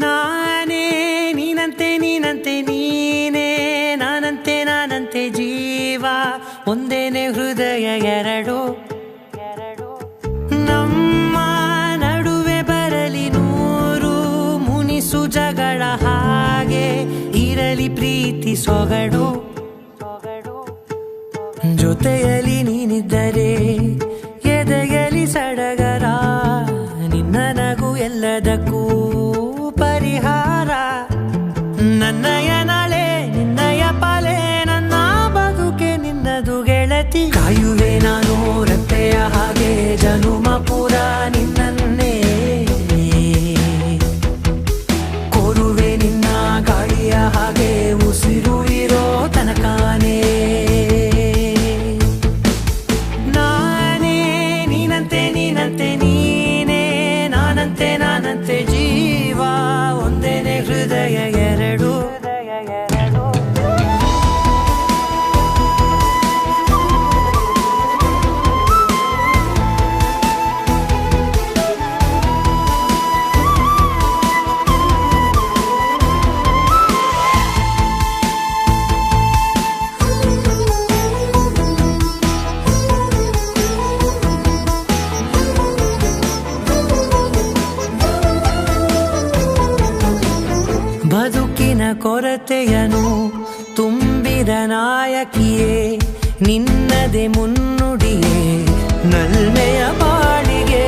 ನಾನೇ ನೀನಂತೆ ನೀನಂತೆ ನೀನೇ ನಾನಂತೆ ನಾನಂತೆ ಜೀವ ಒಂದೇನೆ ಹೃದಯ ಎರಡು ನಮ್ಮ ನಡುವೆ ಬರಲಿ ನೂರು ಮುನಿಸು ಜಗಳ ಹಾಗೆ ಇರಲಿ ಪ್ರೀತಿ ಸೊಗಡು ಜೊತೆಯಲ್ಲಿ ನೀನಿದ್ದರೆ ಎದೆಯಲಿ ಸಡಗರ ನಿನ್ನ ನಗು ಎಲ್ಲದಕ್ಕೂ ಪರಿಹಾರ ನನ್ನಯ ನಾಳೆ ನಿನ್ನಯ ಪಾಲೆ ನನ್ನ ಬದುಕೆ ನಿನ್ನದು ಗೆಳತಿ ಕಾಯುವೆ ನಾನು ರೆಪ್ಪೆಯ ಹಾಗೆ ಜನುಮ ಪುರ ನಿನ್ನನ್ನೇ ಕೋರುವೆ ನಿನ್ನ ಗಾಳಿಯ ಹಾಗೆ ಉಸಿರು ಇರೋ ತನಕಾನೇ ನಾನೇ ನೀನಂತೆ ನೀನಂತೆ ನೀನೇ ನಾನಂತೆ ನಾನಂತೆ ಜೀವ ಒಂದೇನೆ ಹೃದಯ ಎರಡು ಬದುಕಿನ ಕೊರತೆಯನು ತುಂಬಿದ ನಾಯಕಿಯೇ ನಿನ್ನದೆ ಮುನ್ನುಡಿಯೇ ನಲ್ಮೆಯ ಬಾಳಿಗೆ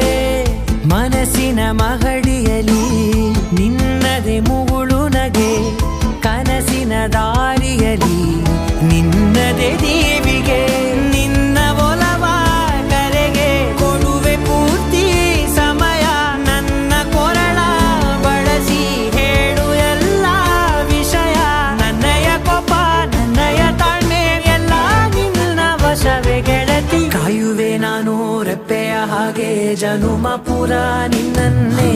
ಮನಸ್ಸಿನ ಮಹಡಿಯಲಿ ನಿನ್ನದೆ ಮುಗುಳು ನಗೆ ಕನಸಿನ ದಾರಿಯಲಿ ನಿನ್ನದೆ ದೇವಿಗೆ ನಿನ್ನ ಒಲವ ಕರೆಗೆ ಕೊಡುವೆ ಪೂರ್ತಿ ಸಮಯ ನನ್ನ ಕೊರಳ ಬಳಸಿ ಹೇಳು ಎಲ್ಲ ವಿಷಯ ನನ್ನಯ ಕೋಪ ನನ್ನಯ ತಾಳ್ಮೆ ಎಲ್ಲ ನಿನ್ನ ವಶವೇ ಗೆಳತಿ ಕಾಯುವೆ ನಾನು ರೆಪ್ಪೆಯ ಹಾಗೆ ಜನುಮ ಪುರ ನಿನ್ನನ್ನೇ